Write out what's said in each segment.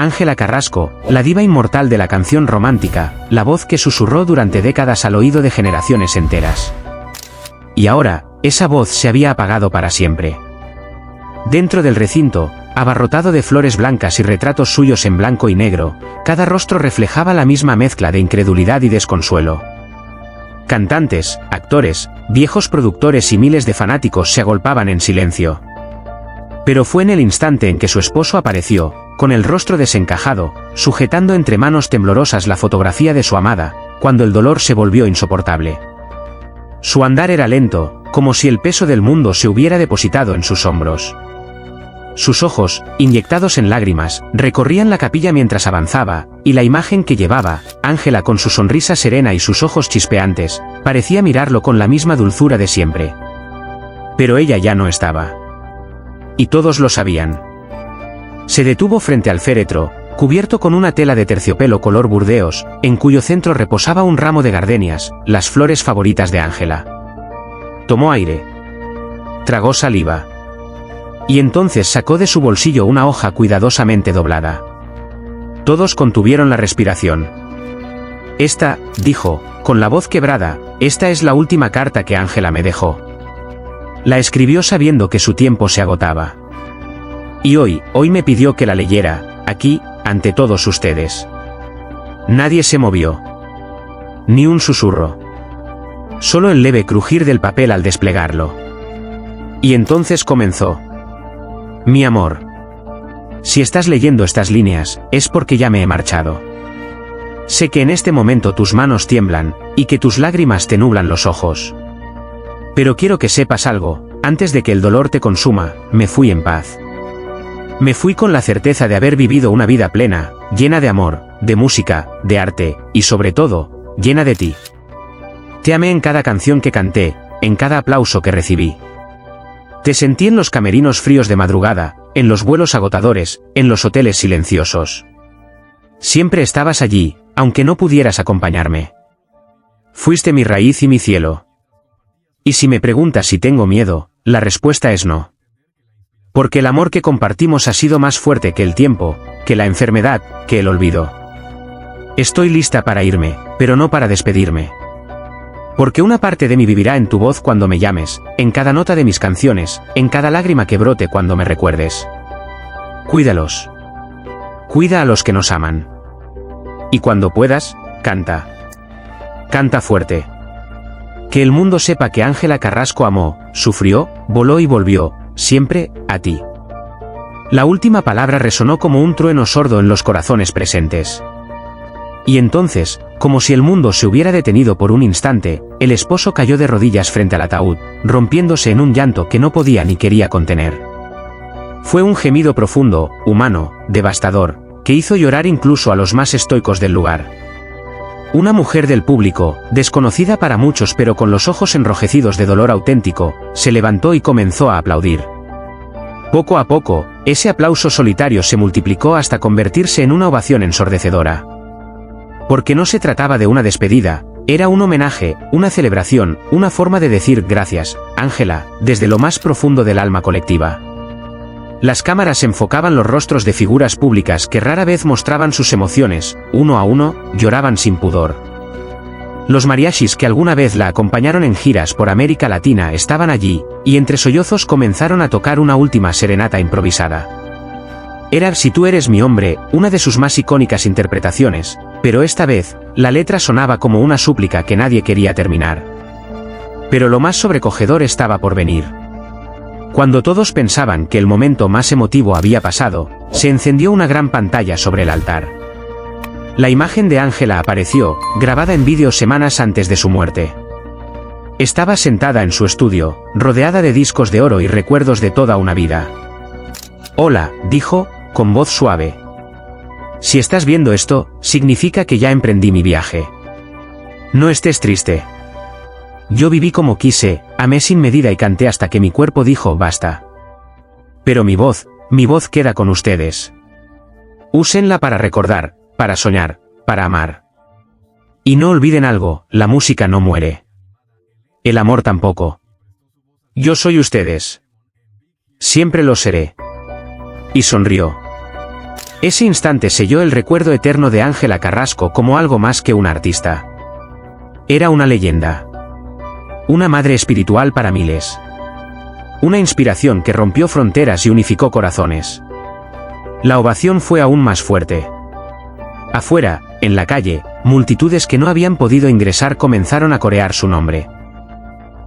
Ángela Carrasco, la diva inmortal de la canción romántica, la voz que susurró durante décadas al oído de generaciones enteras. Y ahora, esa voz se había apagado para siempre. Dentro del recinto, abarrotado de flores blancas y retratos suyos en blanco y negro, cada rostro reflejaba la misma mezcla de incredulidad y desconsuelo. Cantantes, actores, viejos productores y miles de fanáticos se agolpaban en silencio. Pero fue en el instante en que su esposo apareció, con el rostro desencajado, sujetando entre manos temblorosas la fotografía de su amada, cuando el dolor se volvió insoportable. Su andar era lento, como si el peso del mundo se hubiera depositado en sus hombros. Sus ojos, inyectados en lágrimas, recorrían la capilla mientras avanzaba, y la imagen que llevaba, Ángela con su sonrisa serena y sus ojos chispeantes, parecía mirarlo con la misma dulzura de siempre. Pero ella ya no estaba. Y todos lo sabían. Se detuvo frente al féretro, cubierto con una tela de terciopelo color burdeos, en cuyo centro reposaba un ramo de gardenias, las flores favoritas de Ángela. Tomó aire. Tragó saliva. Y entonces sacó de su bolsillo una hoja cuidadosamente doblada. Todos contuvieron la respiración. Esta, dijo, con la voz quebrada, esta es la última carta que Ángela me dejó. La escribió sabiendo que su tiempo se agotaba. Y hoy me pidió que la leyera, aquí, ante todos ustedes. Nadie se movió. Ni un susurro. Solo el leve crujir del papel al desplegarlo. Y entonces comenzó. Mi amor. Si estás leyendo estas líneas, es porque ya me he marchado. Sé que en este momento tus manos tiemblan, y que tus lágrimas te nublan los ojos. Pero quiero que sepas algo, antes de que el dolor te consuma, me fui en paz. Me fui con la certeza de haber vivido una vida plena, llena de amor, de música, de arte, y sobre todo, llena de ti. Te amé en cada canción que canté, en cada aplauso que recibí. Te sentí en los camerinos fríos de madrugada, en los vuelos agotadores, en los hoteles silenciosos. Siempre estabas allí, aunque no pudieras acompañarme. Fuiste mi raíz y mi cielo. Y si me preguntas si tengo miedo, la respuesta es no. Porque el amor que compartimos ha sido más fuerte que el tiempo, que la enfermedad, que el olvido. Estoy lista para irme, pero no para despedirme. Porque una parte de mí vivirá en tu voz cuando me llames, en cada nota de mis canciones, en cada lágrima que brote cuando me recuerdes. Cuídalos. Cuida a los que nos aman. Y cuando puedas, canta. Canta fuerte. Que el mundo sepa que Ángela Carrasco amó, sufrió, voló y volvió, siempre, a ti. La última palabra resonó como un trueno sordo en los corazones presentes. Y entonces, como si el mundo se hubiera detenido por un instante, el esposo cayó de rodillas frente al ataúd, rompiéndose en un llanto que no podía ni quería contener. Fue un gemido profundo, humano, devastador, que hizo llorar incluso a los más estoicos del lugar. Una mujer del público, desconocida para muchos pero con los ojos enrojecidos de dolor auténtico, se levantó y comenzó a aplaudir. Poco a poco, ese aplauso solitario se multiplicó hasta convertirse en una ovación ensordecedora. Porque no se trataba de una despedida, era un homenaje, una celebración, una forma de decir gracias, Ángela, desde lo más profundo del alma colectiva. Las cámaras enfocaban los rostros de figuras públicas que rara vez mostraban sus emociones, uno a uno, lloraban sin pudor. Los mariachis que alguna vez la acompañaron en giras por América Latina estaban allí, y entre sollozos comenzaron a tocar una última serenata improvisada. Era Si tú eres mi hombre, una de sus más icónicas interpretaciones, pero esta vez, la letra sonaba como una súplica que nadie quería terminar. Pero lo más sobrecogedor estaba por venir. Cuando todos pensaban que el momento más emotivo había pasado, se encendió una gran pantalla sobre el altar. La imagen de Ángela apareció, grabada en vídeo semanas antes de su muerte. Estaba sentada en su estudio, rodeada de discos de oro y recuerdos de toda una vida. Hola, dijo, con voz suave. Si estás viendo esto, significa que ya emprendí mi viaje. No estés triste. Yo viví como quise, amé sin medida y canté hasta que mi cuerpo dijo basta. Pero mi voz queda con ustedes. Úsenla para recordar, para soñar, para amar. Y no olviden algo, la música no muere. El amor tampoco. Yo soy ustedes. Siempre lo seré. Y sonrió. Ese instante selló el recuerdo eterno de Ángela Carrasco como algo más que una artista. Era una leyenda. Una madre espiritual para miles. Una inspiración que rompió fronteras y unificó corazones. La ovación fue aún más fuerte. Afuera, en la calle, multitudes que no habían podido ingresar comenzaron a corear su nombre.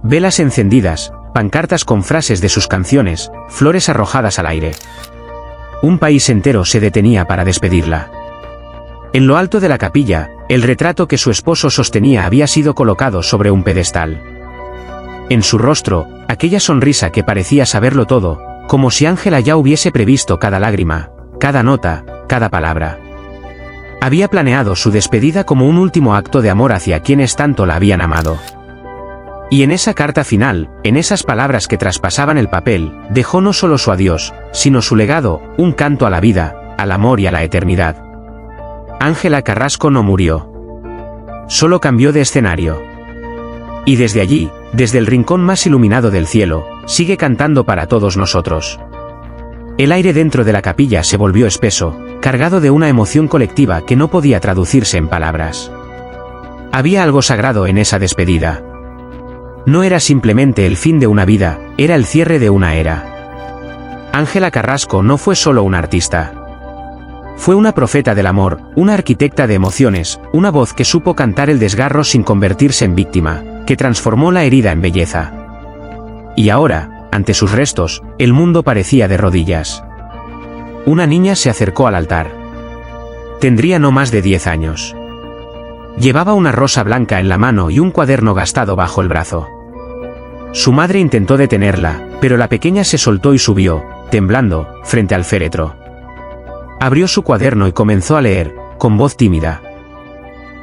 Velas encendidas, pancartas con frases de sus canciones, flores arrojadas al aire. Un país entero se detenía para despedirla. En lo alto de la capilla, el retrato que su esposo sostenía había sido colocado sobre un pedestal. En su rostro, aquella sonrisa que parecía saberlo todo, como si Ángela ya hubiese previsto cada lágrima, cada nota, cada palabra. Había planeado su despedida como un último acto de amor hacia quienes tanto la habían amado. Y en esa carta final, en esas palabras que traspasaban el papel, dejó no solo su adiós, sino su legado, un canto a la vida, al amor y a la eternidad. Ángela Carrasco no murió. Solo cambió de escenario. Y desde allí, desde el rincón más iluminado del cielo, sigue cantando para todos nosotros. El aire dentro de la capilla se volvió espeso, cargado de una emoción colectiva que no podía traducirse en palabras. Había algo sagrado en esa despedida. No era simplemente el fin de una vida, era el cierre de una era. Ángela Carrasco no fue solo una artista. Fue una profeta del amor, una arquitecta de emociones, una voz que supo cantar el desgarro sin convertirse en víctima, que transformó la herida en belleza. Y ahora, ante sus restos, el mundo parecía de rodillas. Una niña se acercó al altar. Tendría no más de 10 años. Llevaba una rosa blanca en la mano y un cuaderno gastado bajo el brazo. Su madre intentó detenerla, pero la pequeña se soltó y subió, temblando, frente al féretro. Abrió su cuaderno y comenzó a leer, con voz tímida.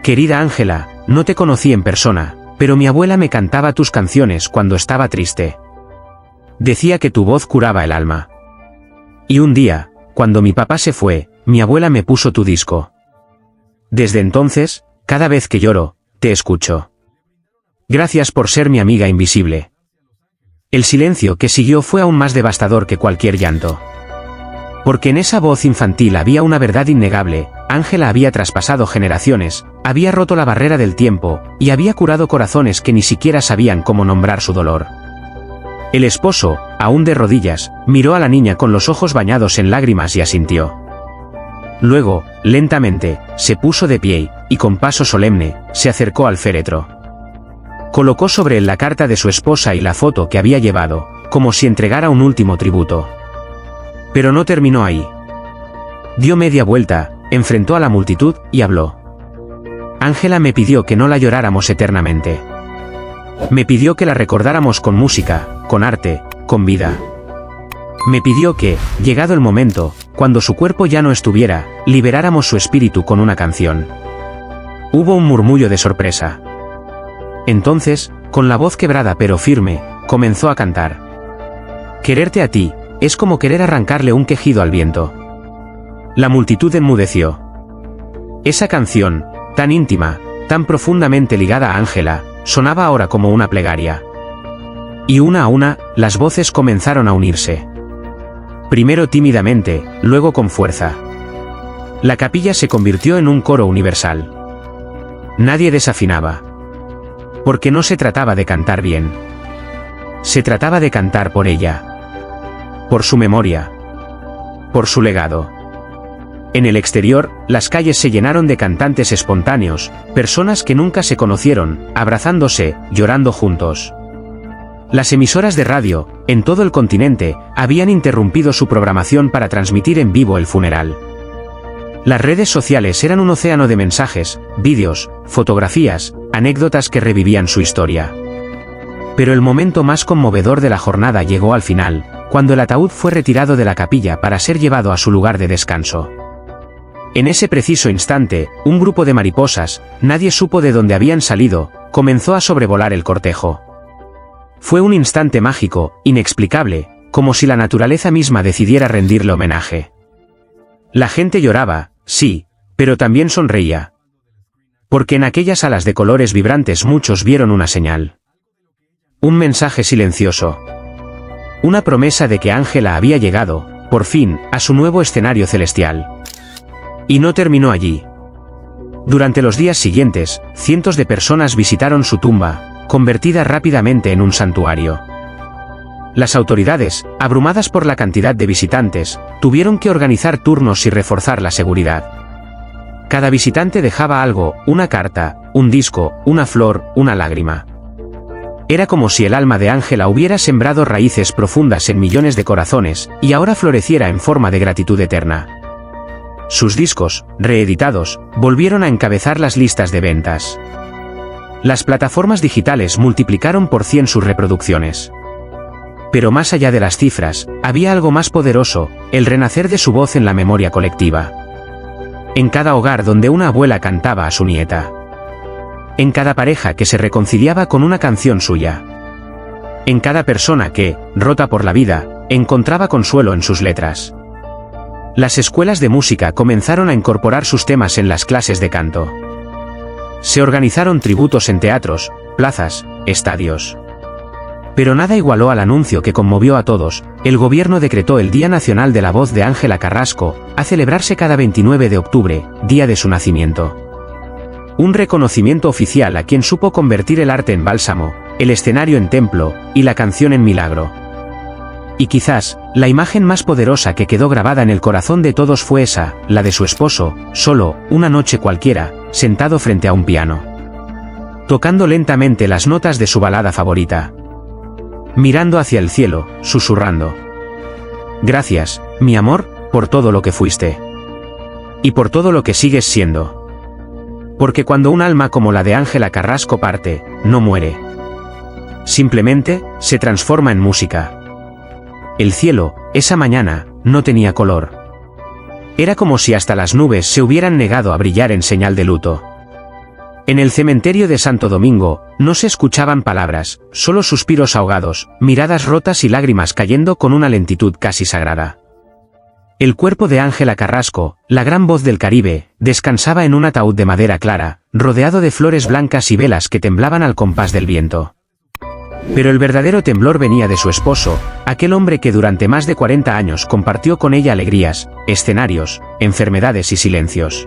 Querida Ángela, no te conocí en persona, pero mi abuela me cantaba tus canciones cuando estaba triste. Decía que tu voz curaba el alma. Y un día, cuando mi papá se fue, mi abuela me puso tu disco. Desde entonces, cada vez que lloro, te escucho. Gracias por ser mi amiga invisible. El silencio que siguió fue aún más devastador que cualquier llanto. Porque en esa voz infantil había una verdad innegable. Ángela había traspasado generaciones, había roto la barrera del tiempo, y había curado corazones que ni siquiera sabían cómo nombrar su dolor. El esposo, aún de rodillas, miró a la niña con los ojos bañados en lágrimas y asintió. Luego, lentamente, se puso de pie, y con paso solemne, se acercó al féretro. Colocó sobre él la carta de su esposa y la foto que había llevado, como si entregara un último tributo. Pero no terminó ahí. Dio media vuelta, enfrentó a la multitud, y habló. Ángela me pidió que no la lloráramos eternamente. Me pidió que la recordáramos con música, con arte, con vida. Me pidió que, llegado el momento, cuando su cuerpo ya no estuviera, liberáramos su espíritu con una canción. Hubo un murmullo de sorpresa. Entonces, con la voz quebrada pero firme, comenzó a cantar. Quererte a ti, es como querer arrancarle un quejido al viento. La multitud enmudeció. Esa canción, tan íntima, tan profundamente ligada a Ángela, sonaba ahora como una plegaria. Y una a una, las voces comenzaron a unirse. Primero tímidamente, luego con fuerza. La capilla se convirtió en un coro universal. Nadie desafinaba. Porque no se trataba de cantar bien. Se trataba de cantar por ella. Por su memoria. Por su legado. En el exterior, las calles se llenaron de cantantes espontáneos, personas que nunca se conocieron, abrazándose, llorando juntos. Las emisoras de radio, en todo el continente, habían interrumpido su programación para transmitir en vivo el funeral. Las redes sociales eran un océano de mensajes, vídeos, fotografías, anécdotas que revivían su historia. Pero el momento más conmovedor de la jornada llegó al final, cuando el ataúd fue retirado de la capilla para ser llevado a su lugar de descanso. En ese preciso instante, un grupo de mariposas, nadie supo de dónde habían salido, comenzó a sobrevolar el cortejo. Fue un instante mágico, inexplicable, como si la naturaleza misma decidiera rendirle homenaje. La gente lloraba, sí, pero también sonreía. Porque en aquellas alas de colores vibrantes muchos vieron una señal. Un mensaje silencioso. Una promesa de que Ángela había llegado, por fin, a su nuevo escenario celestial. Y no terminó allí. Durante los días siguientes, cientos de personas visitaron su tumba, convertida rápidamente en un santuario. Las autoridades, abrumadas por la cantidad de visitantes, tuvieron que organizar turnos y reforzar la seguridad. Cada visitante dejaba algo, una carta, un disco, una flor, una lágrima. Era como si el alma de Ángela hubiera sembrado raíces profundas en millones de corazones, y ahora floreciera en forma de gratitud eterna. Sus discos, reeditados, volvieron a encabezar las listas de ventas. Las plataformas digitales multiplicaron por 100 sus reproducciones. Pero más allá de las cifras, había algo más poderoso, el renacer de su voz en la memoria colectiva. En cada hogar donde una abuela cantaba a su nieta. En cada pareja que se reconciliaba con una canción suya. En cada persona que, rota por la vida, encontraba consuelo en sus letras. Las escuelas de música comenzaron a incorporar sus temas en las clases de canto. Se organizaron tributos en teatros, plazas, estadios. Pero nada igualó al anuncio que conmovió a todos. El gobierno decretó el Día Nacional de la Voz de Ángela Carrasco, a celebrarse cada 29 de octubre, día de su nacimiento. Un reconocimiento oficial a quien supo convertir el arte en bálsamo, el escenario en templo, y la canción en milagro. Y quizás, la imagen más poderosa que quedó grabada en el corazón de todos fue esa, la de su esposo, solo, una noche cualquiera, sentado frente a un piano. Tocando lentamente las notas de su balada favorita. Mirando hacia el cielo, susurrando. Gracias, mi amor, por todo lo que fuiste. Y por todo lo que sigues siendo. Porque cuando un alma como la de Ángela Carrasco parte, no muere. Simplemente, se transforma en música. El cielo, esa mañana, no tenía color. Era como si hasta las nubes se hubieran negado a brillar en señal de luto. En el cementerio de Santo Domingo, no se escuchaban palabras, solo suspiros ahogados, miradas rotas y lágrimas cayendo con una lentitud casi sagrada. El cuerpo de Ángela Carrasco, la gran voz del Caribe, descansaba en un ataúd de madera clara, rodeado de flores blancas y velas que temblaban al compás del viento. Pero el verdadero temblor venía de su esposo, aquel hombre que durante más de 40 años compartió con ella alegrías, escenarios, enfermedades y silencios.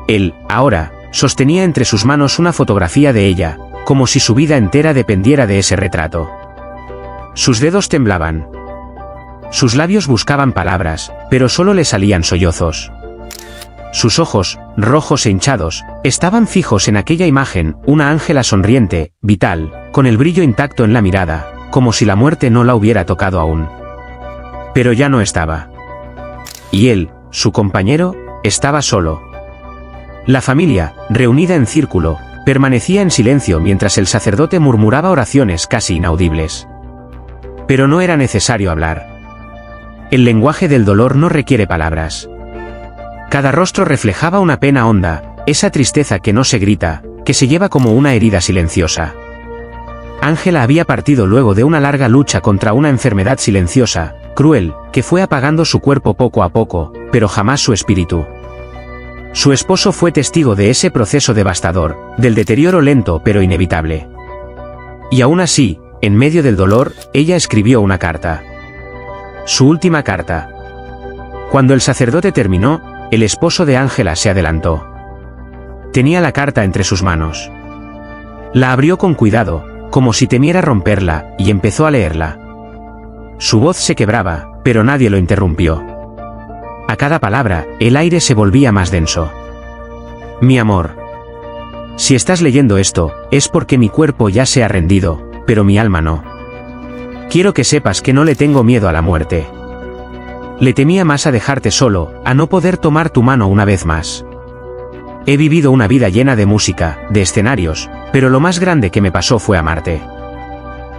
Él, ahora, sostenía entre sus manos una fotografía de ella, como si su vida entera dependiera de ese retrato. Sus dedos temblaban. Sus labios buscaban palabras, pero solo le salían sollozos. Sus ojos, rojos e hinchados, estaban fijos en aquella imagen, una Ángela sonriente, vital, con el brillo intacto en la mirada, como si la muerte no la hubiera tocado aún. Pero ya no estaba. Y él, su compañero, estaba solo. La familia, reunida en círculo, permanecía en silencio mientras el sacerdote murmuraba oraciones casi inaudibles. Pero no era necesario hablar. El lenguaje del dolor no requiere palabras. Cada rostro reflejaba una pena honda, esa tristeza que no se grita, que se lleva como una herida silenciosa. Ángela había partido luego de una larga lucha contra una enfermedad silenciosa, cruel, que fue apagando su cuerpo poco a poco, pero jamás su espíritu. Su esposo fue testigo de ese proceso devastador, del deterioro lento pero inevitable. Y aún así, en medio del dolor, ella escribió una carta. Su última carta. Cuando el sacerdote terminó, el esposo de Ángela se adelantó. Tenía la carta entre sus manos. La abrió con cuidado, como si temiera romperla, y empezó a leerla. Su voz se quebraba, pero nadie lo interrumpió. A cada palabra, el aire se volvía más denso. Mi amor. Si estás leyendo esto, es porque mi cuerpo ya se ha rendido, pero mi alma no. Quiero que sepas que no le tengo miedo a la muerte. Le temía más a dejarte solo, a no poder tomar tu mano una vez más. He vivido una vida llena de música, de escenarios, pero lo más grande que me pasó fue amarte.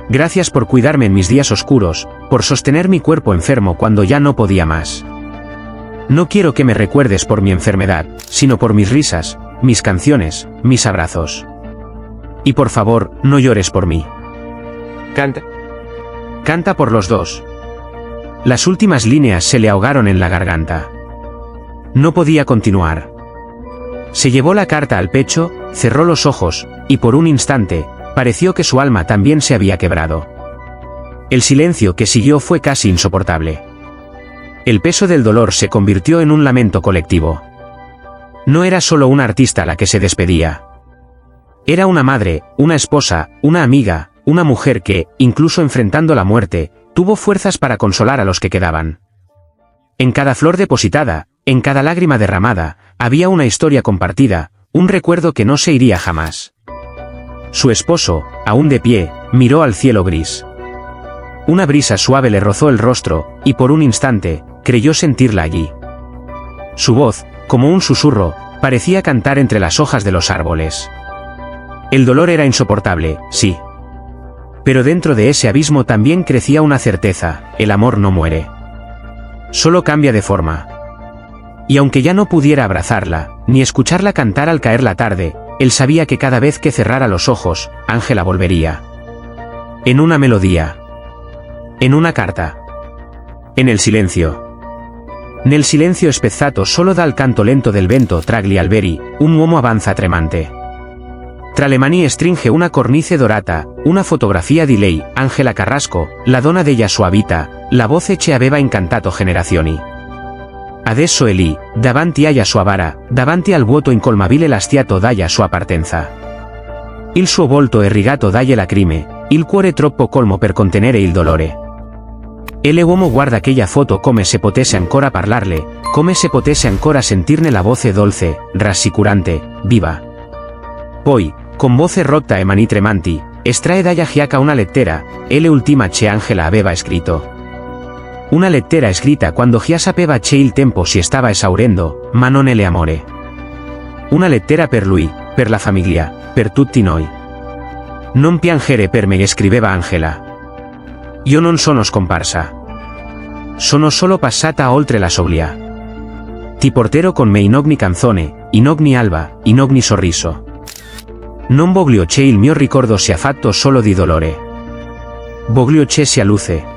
Gracias por cuidarme en mis días oscuros, por sostener mi cuerpo enfermo cuando ya no podía más. No quiero que me recuerdes por mi enfermedad, sino por mis risas, mis canciones, mis abrazos. Y por favor, no llores por mí. Canta. Canta por los dos. Las últimas líneas se le ahogaron en la garganta. No podía continuar. Se llevó la carta al pecho, cerró los ojos, y por un instante, pareció que su alma también se había quebrado. El silencio que siguió fue casi insoportable. El peso del dolor se convirtió en un lamento colectivo. No era solo una artista la que se despedía. Era una madre, una esposa, una amiga, una mujer que, incluso enfrentando la muerte, tuvo fuerzas para consolar a los que quedaban. En cada flor depositada, en cada lágrima derramada, había una historia compartida, un recuerdo que no se iría jamás. Su esposo, aún de pie, miró al cielo gris. Una brisa suave le rozó el rostro, y por un instante, creyó sentirla allí. Su voz, como un susurro, parecía cantar entre las hojas de los árboles. El dolor era insoportable, sí. Pero dentro de ese abismo también crecía una certeza: el amor no muere. Solo cambia de forma. Y aunque ya no pudiera abrazarla, ni escucharla cantar al caer la tarde, él sabía que cada vez que cerrara los ojos, Ángela volvería. En una melodía. En una carta. En el silencio. Nel silenzio spezzato solo dal canto lento del vento tra gli alberi, un uomo avanza tremante. Tra le mani stringe una cornice dorata, una fotografia di lei, Ángela Carrasco, la donna della sua vita, la voce che aveva incantato generazioni. Adesso è lì, davanti alla sua bara, davanti al vuoto incolmabile lastiato dalla sua partenza. Il suo volto è rigato dalle lacrime, il cuore troppo colmo per contenere il dolore. E l'uomo guarda aquella foto come se potesse ancora parlarle, come se potesse ancora sentirne la voce dolce, rassicurante, viva. Poi, con voce rotta e mani tremanti, estrae dalla giacca una lettera, e l'ultima che Ángela aveva scritto. Una lettera scritta quando già sapeva che il tempo si stava esaurendo, ma non è amore. Una lettera per lui, per la famiglia, per tutti noi. Non piangere per me, scriveva Ángela. Io non sono scomparsa. Sono solo passata oltre la soglia. Ti porterò con me in ogni canzone, in ogni alba, in ogni sorriso. Non voglio che il mio ricordo sia fatto solo di dolore. Voglio che sia luce.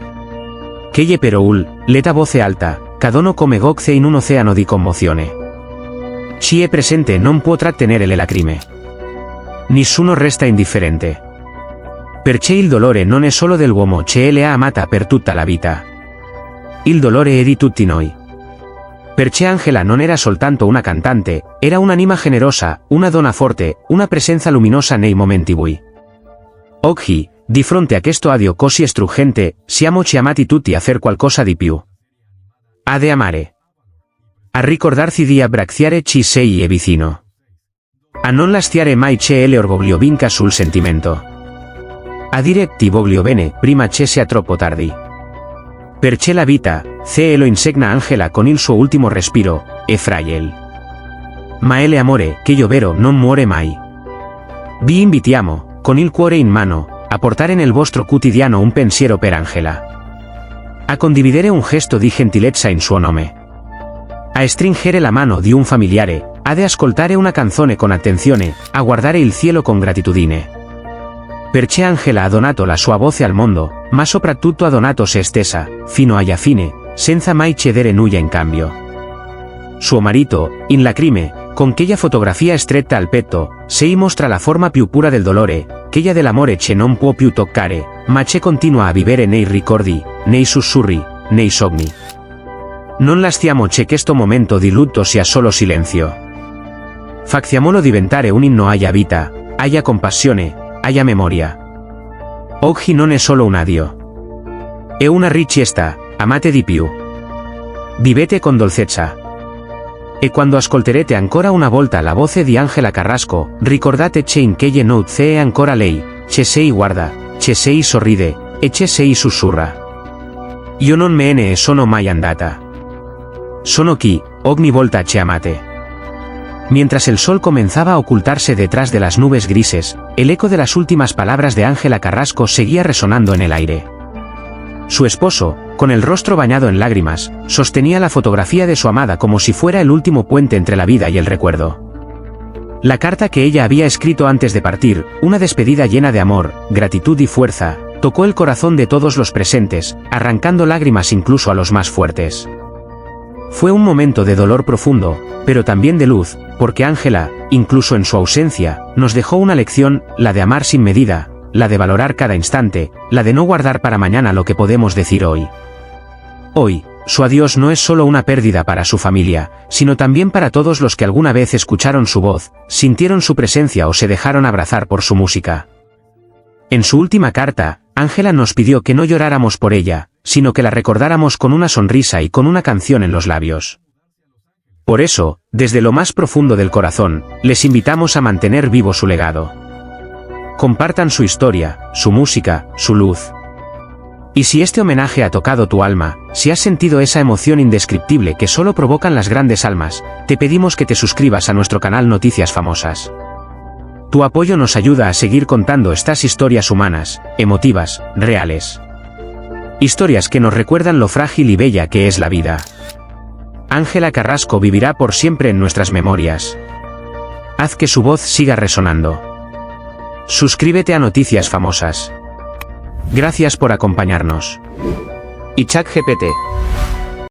Che gli però leta voce alta, cadono come gocce in un oceano di commozione. Chi è presente non può trattenere le lacrime. Nessuno resta indifferente. Perché il dolore non è solo dell'uomo che le ha amata per tutta la vita. Il dolore è di tutti noi. Perché Ángela non era soltanto una cantante, era un'anima generosa, una donna forte, una presenza luminosa nei momenti bui. Oggi, di fronte a questo addio così struggente, siamo chiamati tutti a fare qualcosa di più. A de amare. A ricordarsi di abbracciare chi sei e vicino. A non lasciare mai che l'orgoglio vinca sul sentimento. A dire ti voglio bene prima che sia troppo tardi. Perché la vita, se lo insegna Ángela con il suo ultimo respiro, è fragile. Ma è l'amore che io vero non muore mai. Vi invitiamo, con il cuore in mano, a portare nel vostro quotidiano un pensiero per Ángela. A condividere un gesto di gentilezza in suo nome. A stringere la mano di un familiare, ad ascoltare una canzone con attenzione, a guardare il cielo con gratitudine. Perché Ángela ha donato la sua voce al mondo, ma soprattutto ha donato se stessa, fino alla fine, senza mai chiedere nulla in cambio. Suo marito, in lacrime, con quella fotografia stretta al petto, sei mostra la forma più pura del dolore, quella dell'amore che non può più toccare, ma che continua a vivere nei ricordi, nei sussurri, nei sogni. Non lasciamo che questo momento di lutto sia solo silenzio. Facciamolo diventare un inno alla vita, alla compassione, alla memoria. Oggi non è solo un addio. È una richiesta, amate di più. Vivete con dolcezza. E quando ascolterete ancora una volta la voce di Ángela Carrasco, ricordate che in quelle note è ancora lei, che sei guarda, che sei sorride, e che sei sussurra. Io non me ne sono mai andata. Sono qui, ogni volta che amate. Mientras el sol comenzaba a ocultarse detrás de las nubes grises, el eco de las últimas palabras de Ángela Carrasco seguía resonando en el aire. Su esposo, con el rostro bañado en lágrimas, sostenía la fotografía de su amada como si fuera el último puente entre la vida y el recuerdo. La carta que ella había escrito antes de partir, una despedida llena de amor, gratitud y fuerza, tocó el corazón de todos los presentes, arrancando lágrimas incluso a los más fuertes. Fue un momento de dolor profundo, pero también de luz, porque Ángela, incluso en su ausencia, nos dejó una lección, la de amar sin medida, la de valorar cada instante, la de no guardar para mañana lo que podemos decir hoy. Hoy, su adiós no es solo una pérdida para su familia, sino también para todos los que alguna vez escucharon su voz, sintieron su presencia o se dejaron abrazar por su música. En su última carta, Ángela nos pidió que no lloráramos por ella, sino que la recordáramos con una sonrisa y con una canción en los labios. Por eso, desde lo más profundo del corazón, les invitamos a mantener vivo su legado. Compartan su historia, su música, su luz. Y si este homenaje ha tocado tu alma, si has sentido esa emoción indescriptible que solo provocan las grandes almas, te pedimos que te suscribas a nuestro canal Noticias Famosas. Tu apoyo nos ayuda a seguir contando estas historias humanas, emotivas, reales. Historias que nos recuerdan lo frágil y bella que es la vida. Ángela Carrasco vivirá por siempre en nuestras memorias. Haz que su voz siga resonando. Suscríbete a Noticias Famosas. Gracias por acompañarnos. Y ChatGPT.